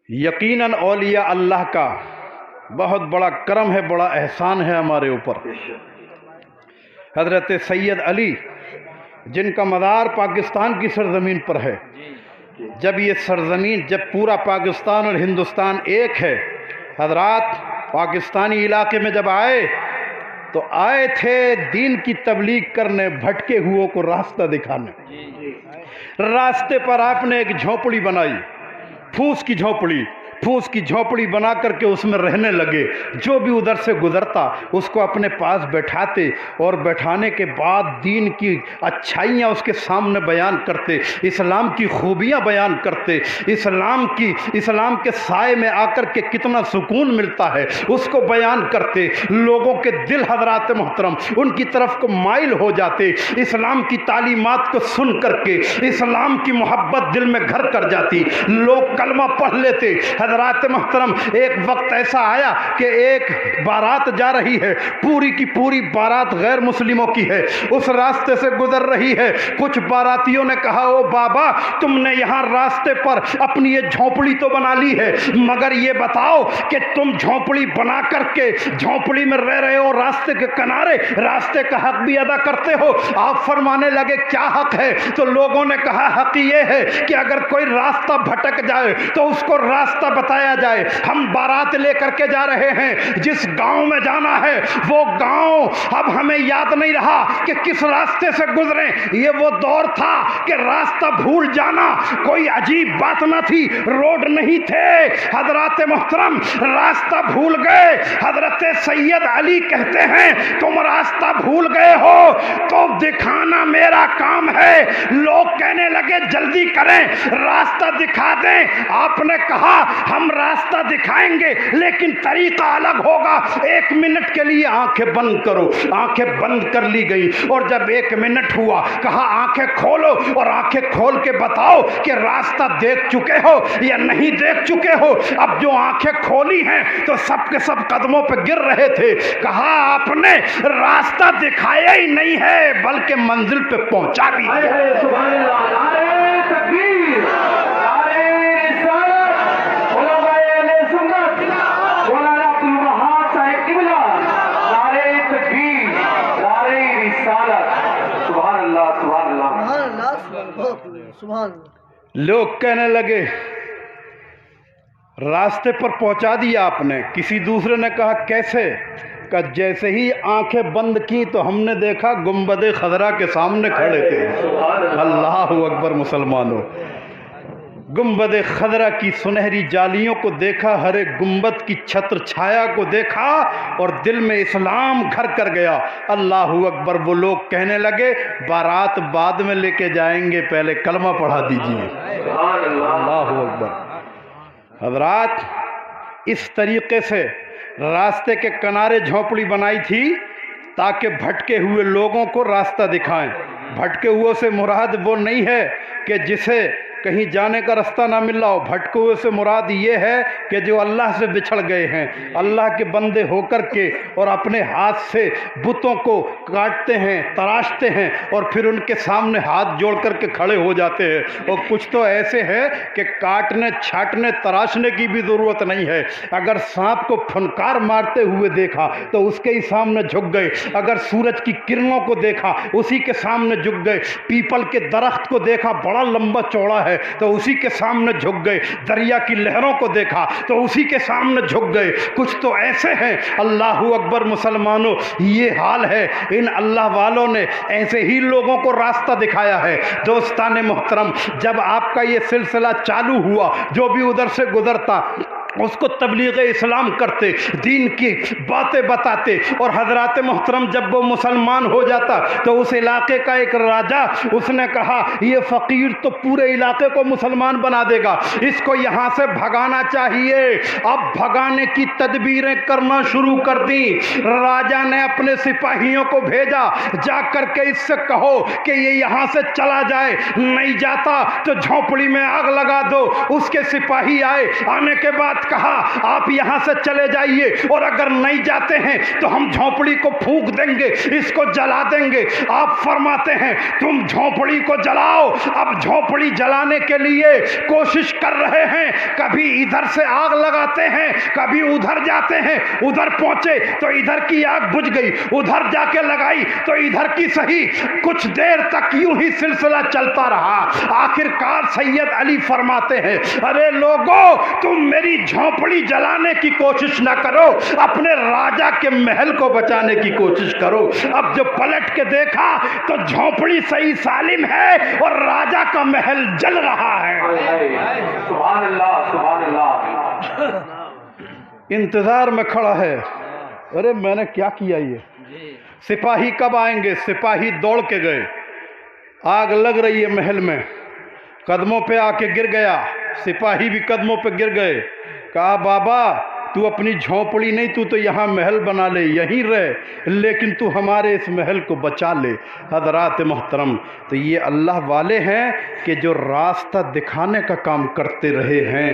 यकीनन औलिया अल्लाह का बहुत बड़ा करम है, बड़ा एहसान है हमारे ऊपर। हज़रत सैयद अली जिनका मज़ार पाकिस्तान की सरज़मीन पर है, जब ये सरज़मीन, जब पूरा पाकिस्तान और हिंदुस्तान एक है, हज़रात पाकिस्तानी इलाके में जब आए तो आए थे दीन की तबलीग करने, भटके हुओं को रास्ता दिखाने। रास्ते पर आपने एक झोपड़ी बनाई, फूस की झोपड़ी बना करके उसमें रहने लगे। जो भी उधर से गुजरता उसको अपने पास बैठाते और बैठाने के बाद दीन की अच्छाइयाँ उसके सामने बयान करते, इस्लाम की खूबियाँ बयान करते, इस्लाम के साए में आकर के कितना सुकून मिलता है उसको बयान करते। लोगों के दिल हज़रात मोहतरम उनकी तरफ को माइल हो जाते। इस्लाम की तालीमात को सुन करके इस्लाम की मोहब्बत दिल में घर कर जाती। लोग कलमा पढ़ लेते। हज़रात मोहतरम एक वक्त ऐसा आया कि एक बारात जा रही है, पूरी की पूरी बारात गैर मुस्लिमों की है, उस रास्ते से गुजर रही है। कुछ बारातियों ने कहा, ओ बाबा तुमने यहाँ रास्ते पर अपनी ये झोपड़ी तो बना ली है, मगर ये बताओ कि तुम झोपड़ी बना करके झोपड़ी में रह रहे हो, रास्ते के किनारे रास्ते का हक भी अदा करते हो। आप फरमाने लगे क्या हक है? तो लोगों ने कहा हक ये है कि अगर कोई रास्ता भटक जाए तो उसको रास्ता बताया जाए। हम बारात लेकर के जा रहे हैं, जिस गांव में जाना है वो गांव अब हमें याद नहीं रहा कि किस रास्ते से गुजरे। ये वो दौर था कि रास्ता भूल जाना कोई अजीब बात न थी, रोड नहीं थे। हजरत मोहतरम रास्ता भूल गए। हजरत सैयद अली कहते हैं तुम रास्ता भूल गए हो तो दिखाना मेरा काम है। लोग कहने लगे जल्दी करें, रास्ता दिखा दें। आपने कहा हम रास्ता दिखाएंगे लेकिन तरीका अलग होगा। 1 मिनट के लिए आंखें बंद करो। आंखें बंद कर ली गई और जब 1 मिनट हुआ कहा आंखें खोलो और आंखें खोल के बताओ कि रास्ता देख चुके हो या नहीं देख चुके हो। अब जो आंखें खोली हैं तो सब के सब कदमों पर गिर रहे थे। कहा आपने रास्ता दिखाया ही नहीं है बल्कि मंजिल पे पहुंचा भी दिया। लोग कहने लगे रास्ते पर पहुंचा दिया आपने। किसी दूसरे ने कहा कैसे? का जैसे ही आंखें बंद की तो हमने देखा गुंबद खजरा के सामने खड़े थे। अल्लाह अकबर मुसलमानों, गुंबद खजरा की सुनहरी जालियों को देखा, हरे गुंबद की छत्र छाया को देखा और दिल में इस्लाम घर कर गया। अल्लाह अकबर। वो लोग कहने लगे बारात बाद में लेके जाएंगे, पहले कलमा पढ़ा दीजिए। अल्लाह अकबर। हज़रात इस तरीके से रास्ते के किनारे झोपड़ी बनाई थी ताकि भटके हुए लोगों को रास्ता दिखाएं। भटके हुए से मुराद वो नहीं है कि जिसे कहीं जाने का रास्ता ना मिल रहा हो। भटके हुए से मुराद ये है कि जो अल्लाह से बिछड़ गए हैं, अल्लाह के बंदे होकर के और अपने हाथ से बुतों को काटते हैं, तराशते हैं और फिर उनके सामने हाथ जोड़ करके खड़े हो जाते हैं। और कुछ तो ऐसे हैं कि काटने, छाटने, तराशने की भी ज़रूरत नहीं है। अगर सांप को फनकार मारते हुए देखा तो उसके ही सामने झुक गए। अगर सूरज की किरणों को देखा उसी के सामने झुक गए। पीपल के दरख्त को देखा बड़ा लंबा चौड़ा है तो उसी के सामने झुक गए। दरिया की लहरों को देखा तो उसी के सामने झुक गए। कुछ तो ऐसे हैं। अल्लाह अकबर मुसलमानों, ये हाल है। इन अल्लाह वालों ने ऐसे ही लोगों को रास्ता दिखाया है। दोस्तान मोहतरम, जब आपका ये सिलसिला चालू हुआ, जो भी उधर से गुजरता उसको तबलीग इस्लाम करते, दीन की बातें बताते। और हजरात मोहतरम जब वो मुसलमान हो जाता तो उस इलाके का एक राजा, उसने कहा ये फ़कीर तो पूरे इलाके को मुसलमान बना देगा, इसको यहाँ से भगाना चाहिए। अब भगाने की तदबीरें करना शुरू कर दी। राजा ने अपने सिपाहियों को भेजा, जा कर के इससे कहो कि ये यहाँ से चला जाए, नहीं जाता तो झोपड़ी में आग लगा दो। उसके सिपाही आए, आने के बाद मत कहा आप यहाँ से चले जाइए, और अगर नहीं जाते हैं तो हम झोपड़ी को फूंक देंगे, इसको जला देंगे। आप फरमाते हैं तुम झोपड़ी को जलाओ। अब झोपड़ी जलाने के लिए कोशिश कर रहे हैं, कभी इधर से आग लगाते हैं, कभी उधर जाते हैं, उधर पहुंचे तो इधर की आग बुझ गई, उधर जाके लगाई तो इधर की सही। कुछ देर तक यूं ही सिलसिला चलता रहा। आखिरकार सैयद अली फरमाते हैं अरे लोगों, तुम मेरी झोपड़ी जलाने की कोशिश ना करो, अपने राजा के महल को बचाने की कोशिश करो। अब जब पलट के देखा तो झोपड़ी सही सालिम है और राजा का महल जल रहा है। सुभान अल्लाह, सुभान अल्लाह। इंतजार में खड़ा है, अरे मैंने क्या किया ये, सिपाही कब आएंगे। सिपाही दौड़ के गए, आग लग रही है महल में, कदमों पे आके गिर गया, सिपाही भी कदमों पे गिर गए। कहा बाबा तू अपनी झोंपड़ी नहीं, तू तो यहाँ महल बना ले, यहीं रह, लेकिन तू हमारे इस महल को बचा ले। हज़रात मोहतरम, तो ये अल्लाह वाले हैं कि जो रास्ता दिखाने का काम करते रहे हैं।